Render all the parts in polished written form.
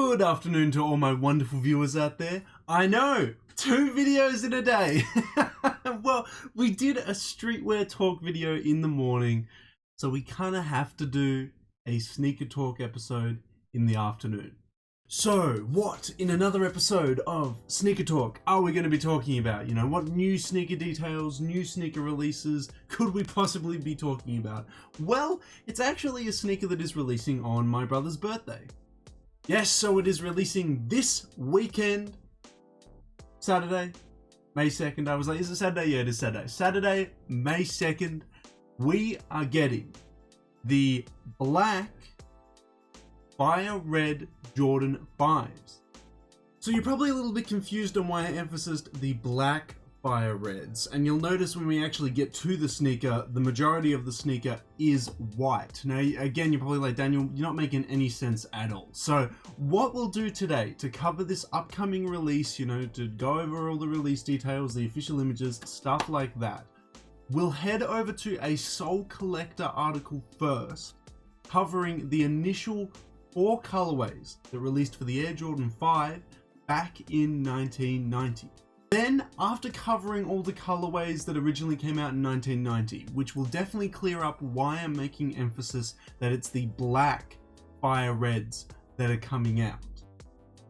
Good afternoon to all my wonderful viewers out there. I know, 2 videos in a day. Well, we did a streetwear talk video in the morning, so we kind of have to do a sneaker talk episode in the afternoon. So, what in another episode of Sneaker Talk are we going to be talking about? You know, what new sneaker details, new sneaker releases could we possibly be talking about? Well, it's actually a sneaker that is releasing on my brother's birthday. Yes, so it is releasing this weekend, Saturday, May 2nd. I was like, is it Saturday? Yeah, it is Saturday. Saturday, May 2nd, we are getting the black fire red Jordan 5s. So you're probably a little bit confused on why I emphasized the black fire reds, and you'll notice when we actually get to the sneaker, the majority of the sneaker is white. Now again, you're probably like, Daniel, you're not making any sense at all. So what we'll do today to cover this upcoming release, you know, to go over all the release details, the official images, stuff like that, we'll head over to a SoleCollector article first, covering the initial 4 colorways that released for the Air Jordan 5 back in 1990. Then, after covering all the colorways that originally came out in 1990, which will definitely clear up why I'm making emphasis that it's the black fire reds that are coming out,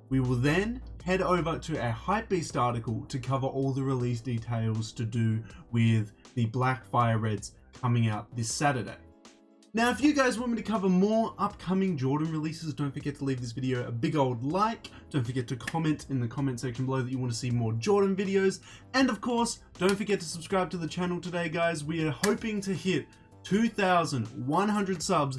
we will then head over to a HYPEBEAST article to cover all the release details to do with the black fire reds coming out this Saturday. Now, if you guys want me to cover more upcoming Jordan releases, don't forget to leave this video a big old like. Don't forget to comment in the comment section below that you want to see more Jordan videos. And of course, don't forget to subscribe to the channel today, guys. We are hoping to hit 2,100 subs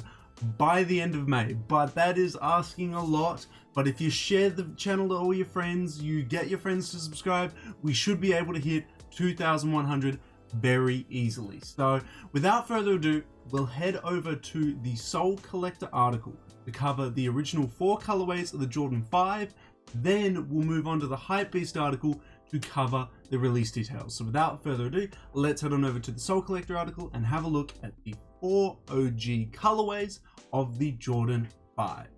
by the end of May, but that is asking a lot. But if you share the channel to all your friends, you get your friends to subscribe, we should be able to hit 2,100 very easily. So without further ado, we'll head over to the SoleCollector article to cover the original 4 colorways of the Jordan 5. Then we'll move on to the HYPEBEAST article to cover the release details. So without further ado, let's head on over to the SoleCollector article and have a look at the 4 OG colorways of the Jordan 5.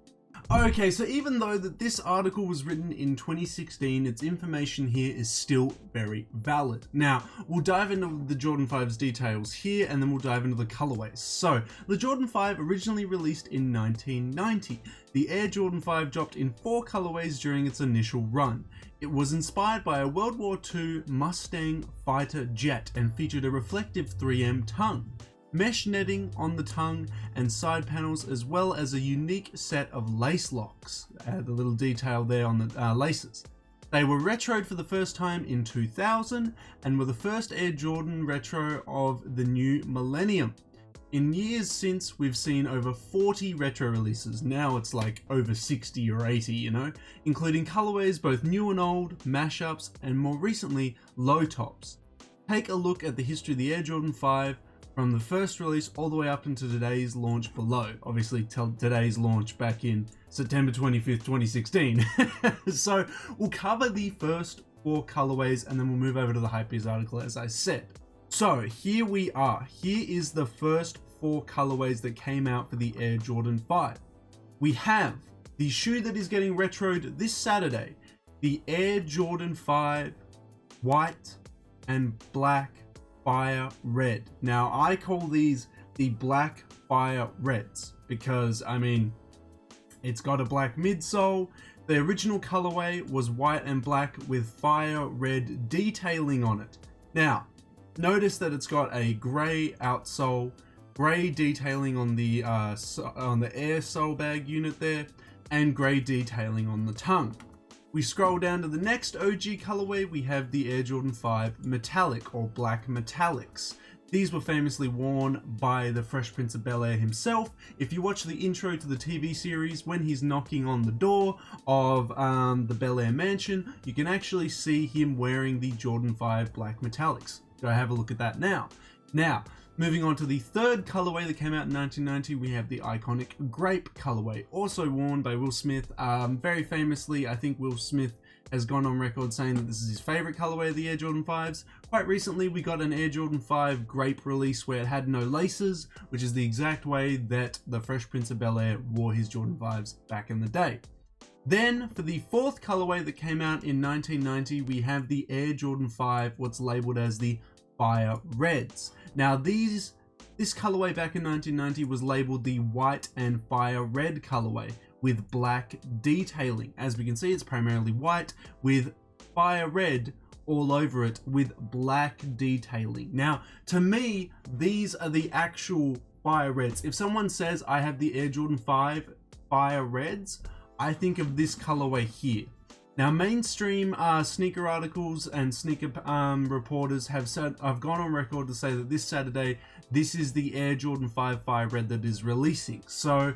Okay, so even though that this article was written in 2016, its information here is still very valid. Now, we'll dive into the Jordan 5's details here, and then we'll dive into the colorways. So, the Jordan 5 originally released in 1990. The Air Jordan 5 dropped in 4 colorways during its initial run. It was inspired by a World War II Mustang fighter jet and featured a reflective 3M tongue, mesh netting on the tongue and side panels, as well as a unique set of lace locks, the little detail there on the laces. They were retroed for the first time in 2000 and were the first Air Jordan retro of the new millennium. In years since, we've seen over 40 retro releases. Now it's like over 60 or 80, you know, including colorways both new and old, mashups, and more recently, low tops. Take a look at the history of the Air Jordan 5 from the first release all the way up into today's launch below. Obviously, today's launch back in September 25th, 2016. So we'll cover the first 4 colorways and then we'll move over to the HYPEBEAST article, as I said. So here we are. Here is the first 4 colorways that came out for the Air Jordan 5. We have the shoe that is getting retroed this Saturday, the Air Jordan 5 white and black fire red. Now I call these the black fire reds because, I mean, it's got a black midsole. The original colorway was white and black with fire red detailing on it. Now notice that it's got a gray outsole, gray detailing on the air sole bag unit there, and gray detailing on the tongue. We scroll down to the next OG colorway, we have the Air Jordan 5 Metallic or Black Metallics. These were famously worn by the Fresh Prince of Bel-Air himself. If you watch the intro to the TV series, when he's knocking on the door of the Bel-Air mansion, you can actually see him wearing the Jordan 5 Black Metallics. Go have a look at that now. Now, moving on to the 3rd colorway that came out in 1990, we have the iconic Grape colorway, also worn by Will Smith. Very famously, I think Will Smith has gone on record saying that this is his favorite colorway of the Air Jordan 5s. Quite recently, we got an Air Jordan 5 Grape release where it had no laces, which is the exact way that the Fresh Prince of Bel-Air wore his Jordan 5s back in the day. Then for the fourth colorway that came out in 1990, we have the Air Jordan 5, what's labeled as the Fire Reds. Now this colorway back in 1990 was labeled the White and Fire Red colorway with black detailing. As we can see, it's primarily white with fire red all over it with black detailing. Now, to me, these are the actual Fire Reds. If someone says I have the Air Jordan 5 Fire Reds, I think of this colorway here. Now, mainstream sneaker articles and sneaker reporters have said, I've gone on record to say that this Saturday, this is the Air Jordan 5 Fire Red that is releasing. So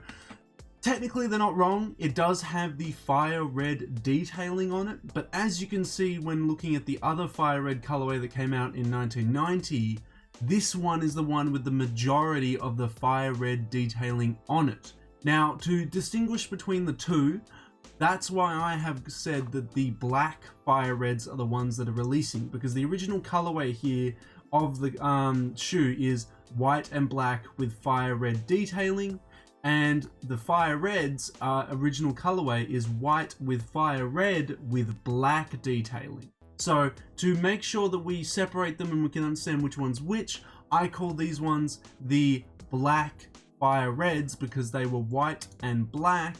technically they're not wrong. It does have the fire red detailing on it, but as you can see when looking at the other fire red colorway that came out in 1990, this one is the one with the majority of the fire red detailing on it. Now, to distinguish between the two, that's why I have said that the black fire reds are the ones that are releasing, because the original colorway here of the shoe is white and black with fire red detailing, and the Fire Reds original colorway is white with fire red with black detailing. So to make sure that we separate them and we can understand which one's which, I call these ones the black Fire Reds because they were white and black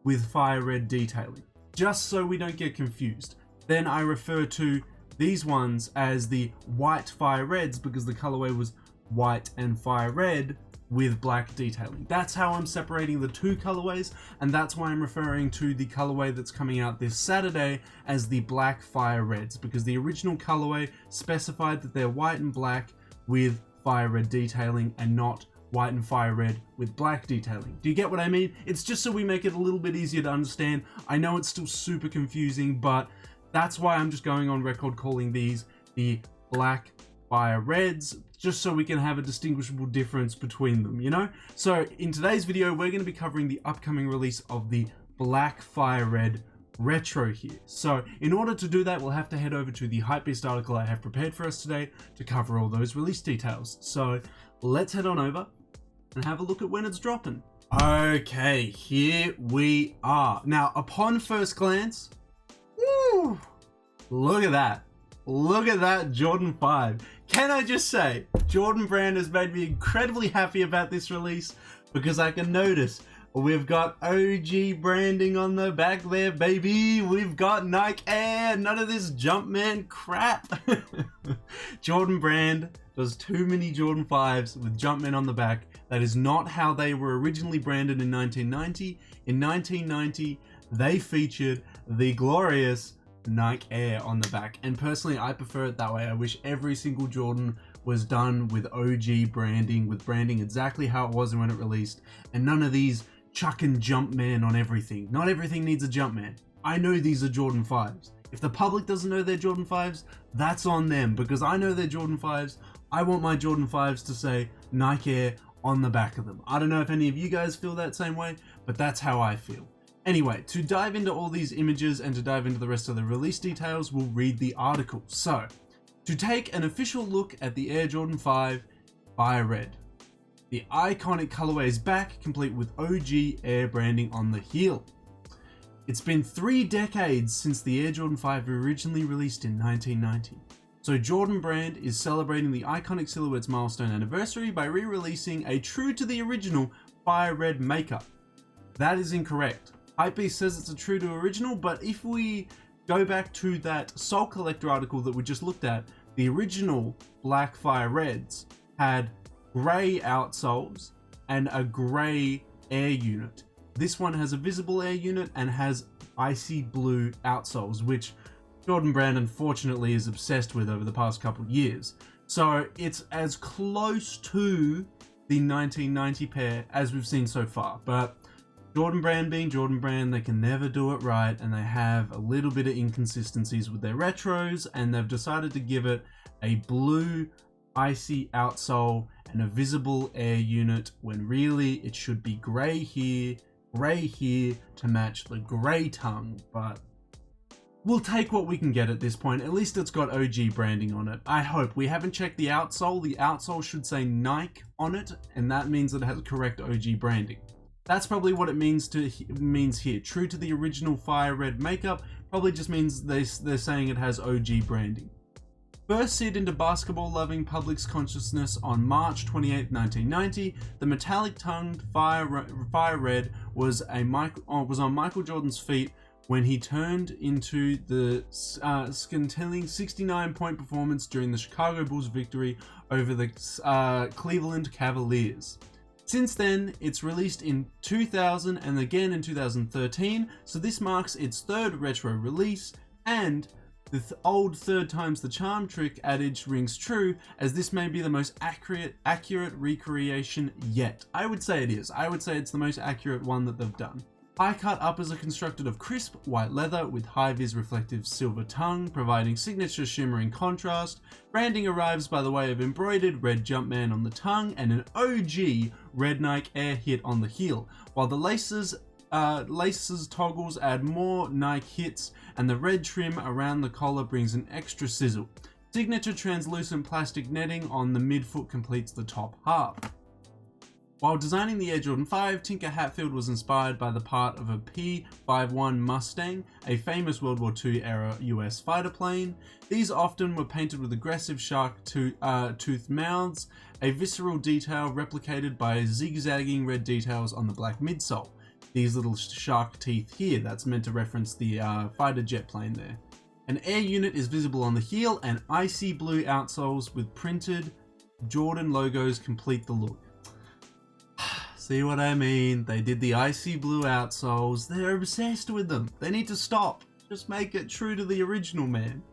with fire red detailing, just so we don't get confused. Then I refer to these ones as the white Fire Reds because the colorway was white and fire red with black detailing. That's how I'm separating the two colorways, and that's why I'm referring to the colorway that's coming out this Saturday as the black Fire Reds, because the original colorway specified that they're white and black with fire red detailing and not white and fire red with black detailing. Do you get what I mean? It's just so we make it a little bit easier to understand. I know it's still super confusing, but that's why I'm just going on record calling these the black Fire Reds, just so we can have a distinguishable difference between them, you know? So in today's video, we're going to be covering the upcoming release of the Black Fire Red Retro here. So in order to do that, we'll have to head over to the HYPEBEAST article I have prepared for us today to cover all those release details. So let's head on over and have a look at when it's dropping. Okay, here we are. Now, upon first glance, woo, look at that. Look at that Jordan 5. Can I just say, Jordan Brand has made me incredibly happy about this release because I can notice we've got OG branding on the back there, baby. We've got Nike Air, none of this Jumpman crap. Jordan Brand does too many Jordan 5s with Jumpman on the back. That is not how they were originally branded in 1990. In 1990, they featured the glorious Nike Air on the back, and personally I prefer it that way. I wish every single Jordan was done with OG branding, with branding exactly how it was when it released, and none of these chucking Jumpman on everything. Not everything needs a Jumpman. I know these are Jordan 5s. If the public doesn't know they're Jordan 5s, that's on them, because I know they're Jordan 5s. I want my Jordan 5s to say Nike Air on the back of them. I don't know if any of you guys feel that same way, but that's how I feel. Anyway, to dive into all these images and to dive into the rest of the release details, we'll read the article. So, to take an official look at the Air Jordan 5 Fire Red. The iconic colorway is back, complete with OG Air branding on the heel. It's been 3 decades since the Air Jordan 5 originally released in 1990. So Jordan Brand is celebrating the iconic silhouette's milestone anniversary by re-releasing a true to the original Fire Red makeup. That is incorrect. HYPEBEAST says it's a true to original, but if we go back to that SoleCollector article that we just looked at, the original Black Fire Reds had grey outsoles and a grey air unit. This one has a visible air unit and has icy blue outsoles, which Jordan Brand unfortunately is obsessed with over the past couple of years. So it's as close to the 1990 pair as we've seen so far, but Jordan Brand being Jordan Brand, they can never do it right, and they have a little bit of inconsistencies with their retros, and they've decided to give it a blue icy outsole and a visible air unit when really it should be grey here to match the grey tongue, but we'll take what we can get at this point. At least it's got OG branding on it. I hope. We haven't checked the outsole. The outsole should say Nike on it, and that means it has correct OG branding. That's probably what it means here. True to the original fire red makeup, probably just means they're saying it has OG branding. First seared into basketball-loving public's consciousness on March 28, 1990, the metallic-tongued fire red was on Michael Jordan's feet when he turned into the scintillating 69-point performance during the Chicago Bulls' victory over the Cleveland Cavaliers. Since then, it's released in 2000 and again in 2013, so this marks its third retro release, and the old third time's the charm trick adage rings true, as this may be the most accurate recreation yet. I would say it is. I would say it's the most accurate one that they've done. High-cut uppers are constructed of crisp white leather with high-vis reflective silver tongue, providing signature shimmering contrast. Branding arrives by the way of embroidered red Jumpman on the tongue and an OG red Nike Air hit on the heel, while the laces toggles add more Nike hits, and the red trim around the collar brings an extra sizzle. Signature translucent plastic netting on the midfoot completes the top half. While designing the Air Jordan 5, Tinker Hatfield was inspired by the part of a P-51 Mustang, a famous World War II era US fighter plane. These often were painted with aggressive shark-toothed mouths, a visceral detail replicated by zigzagging red details on the black midsole. These little shark teeth here, that's meant to reference the fighter jet plane there. An air unit is visible on the heel, and icy blue outsoles with printed Jordan logos complete the look. See what I mean? They did the icy blue outsoles. They're obsessed with them. They need to stop. Just make it true to the original, man.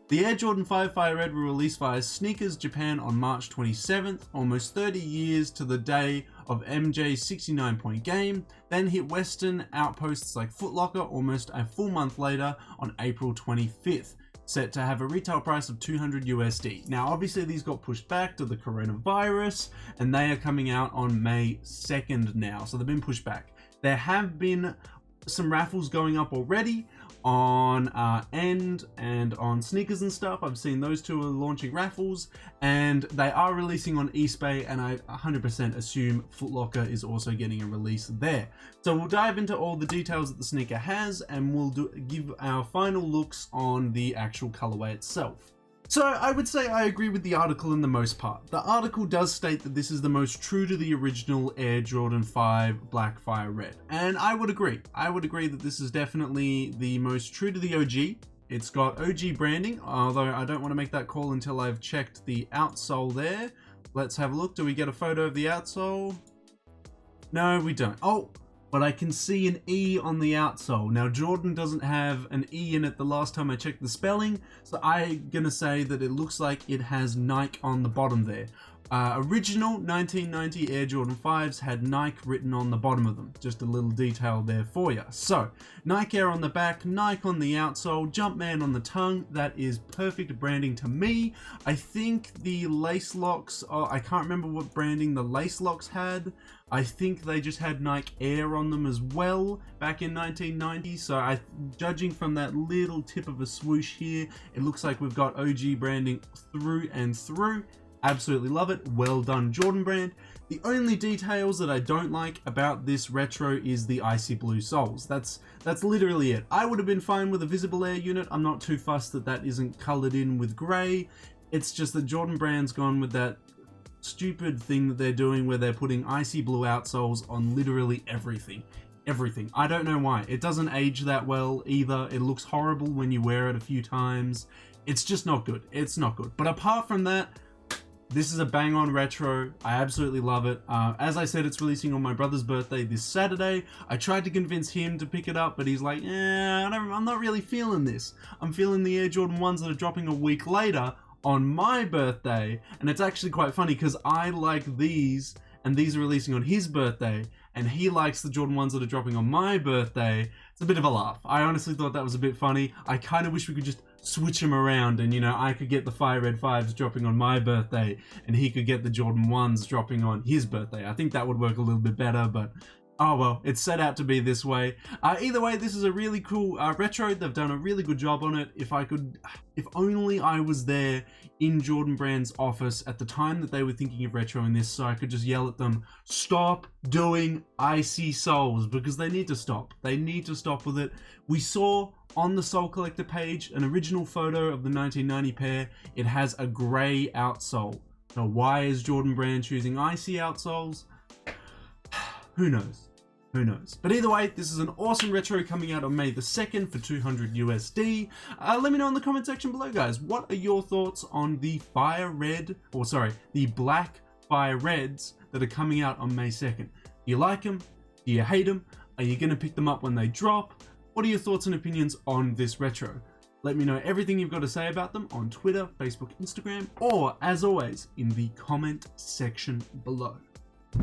The Air Jordan 5 Fire Red were released via Sneakers Japan on March 27th, almost 30 years to the day of MJ's 69-point game, then hit Western outposts like Foot Locker almost a full month later on April 25th. Set to have a retail price of $200 USD. Now, obviously these got pushed back to the coronavirus, and they are coming out on May 2nd now, so they've been pushed back. There have been some raffles going up already on End and on Sneakers and stuff. I've seen those two are launching raffles, and they are releasing on Eastbay, and I 100% assume Foot Locker is also getting a release there. So we'll dive into all the details that the sneaker has, and we'll give our final looks on the actual colorway itself. So I would say I agree with the article in the most part. The article does state that this is the most true to the original Air Jordan 5 Black Fire Red. And I would agree. I would agree that this is definitely the most true to the OG. It's got OG branding, although I don't want to make that call until I've checked the outsole there. Let's have a look. Do we get a photo of the outsole? No, we don't. Oh, but I can see an E on the outsole. Now, Jordan doesn't have an E in it the last time I checked the spelling, so I'm gonna say that it looks like it has Nike on the bottom there. Original 1990 Air Jordan 5s had Nike written on the bottom of them. Just a little detail there for you. So, Nike Air on the back, Nike on the outsole, Jumpman on the tongue. That is perfect branding to me. I think the lace locks, I can't remember what branding the lace locks had. I think they just had Nike Air on them as well back in 1990. So judging from that little tip of a swoosh here, it looks like we've got OG branding through and through. Absolutely love it. Well done, Jordan brand. The only details that I don't like about this retro is the icy blue soles. That's literally it. I would have been fine with a visible air unit. I'm not too fussed that that isn't colored in with gray. It's just that Jordan brand's gone with that stupid thing that they're doing where they're putting icy blue outsoles on literally everything. Everything. I don't know why. It doesn't age that well either. It looks horrible when you wear it a few times. It's just not good. It's not good. But apart from that, this is a bang-on retro. I absolutely love it. As I said, it's releasing on my brother's birthday this Saturday. I tried to convince him to pick it up, but he's like, I'm not really feeling this. I'm feeling the Air Jordan 1s that are dropping a week later on my birthday. And it's actually quite funny because I like these, and these are releasing on his birthday, and he likes the Jordan 1s that are dropping on my birthday. It's a bit of a laugh. I honestly thought that was a bit funny. I kind of wish we could just switch them around, and I could get the Fire Red 5s dropping on my birthday, and he could get the Jordan 1s dropping on his birthday. I think that would work a little bit better, but Oh well, it's set out to be this way. Either way, this is a really cool retro. They've done a really good job on it. If only I was there in Jordan Brand's office at the time that they were thinking of retroing this, so I could just yell at them, stop doing icy soles, because they need to stop. They need to stop with it. We saw on the SoleCollector page an original photo of the 1990 pair. It has a grey outsole. So why is Jordan Brand choosing icy outsoles? Who knows? Who knows? But either way, this is an awesome retro coming out on May the 2nd for 200 USD. Let me know in the comment section below, guys. What are your thoughts on the the black fire reds that are coming out on May 2nd? Do you like them? Do you hate them? Are you going to pick them up when they drop? What are your thoughts and opinions on this retro? Let me know everything you've got to say about them on Twitter, Facebook, Instagram, or as always, in the comment section below.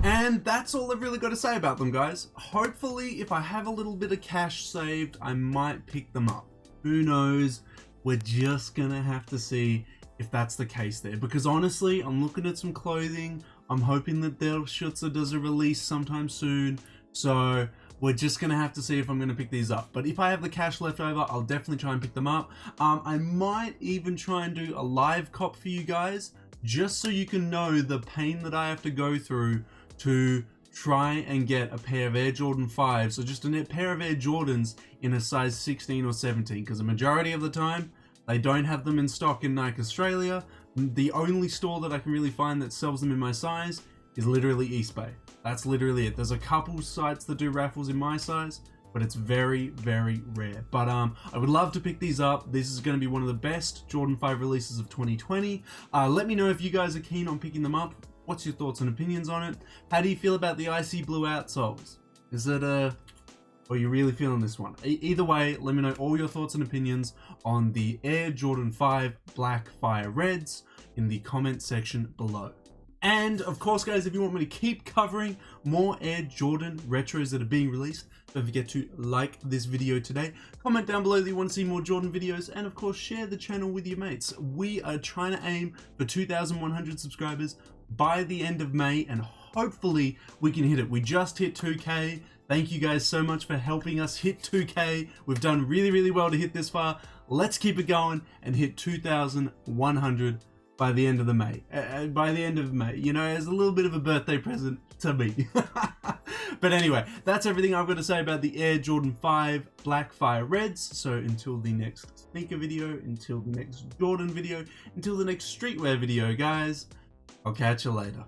And that's all I've really got to say about them, guys. Hopefully, if I have a little bit of cash saved, I might pick them up. Who knows? We're just gonna have to see if that's the case there. Because honestly, I'm looking at some clothing. I'm hoping that Del Schutzer does a release sometime soon. So we're just gonna have to see if I'm gonna pick these up. But if I have the cash left over, I'll definitely try and pick them up. I might even try and do a live cop for you guys, just so you can know the pain that I have to go through to try and get a pair of Air Jordan 5s, or just a pair of Air Jordans in a size 16 or 17, because the majority of the time they don't have them in stock in Nike Australia. The only store that I can really find that sells them in my size is literally East Bay. That's literally it. There's a couple sites that do raffles in my size, but it's very, very rare. But I would love to pick these up. This is going to be one of the best Jordan 5 releases of 2020. Let me know if you guys are keen on picking them up. What's your thoughts and opinions on it? How do you feel about the icy blue outsoles? Is it or are you really feeling this one? Either way, let me know all your thoughts and opinions on the Air Jordan 5 Black Fire Reds in the comment section below. And of course, guys, if you want me to keep covering more Air Jordan retros that are being released, don't forget to like this video today, comment down below that you want to see more Jordan videos, and of course, share the channel with your mates. We are trying to aim for 2,100 subscribers by the end of May, and hopefully we can hit it. We just hit 2K. Thank you guys so much for helping us hit 2K. We've done really, really well to hit this far. Let's keep it going and hit 2,100 by the end of May. You know, as a little bit of a birthday present to me. But anyway, that's everything I've got to say about the Air Jordan 5 Black Fire Reds. So until the next sneaker video, until the next Jordan video, until the next streetwear video, guys, I'll catch you later.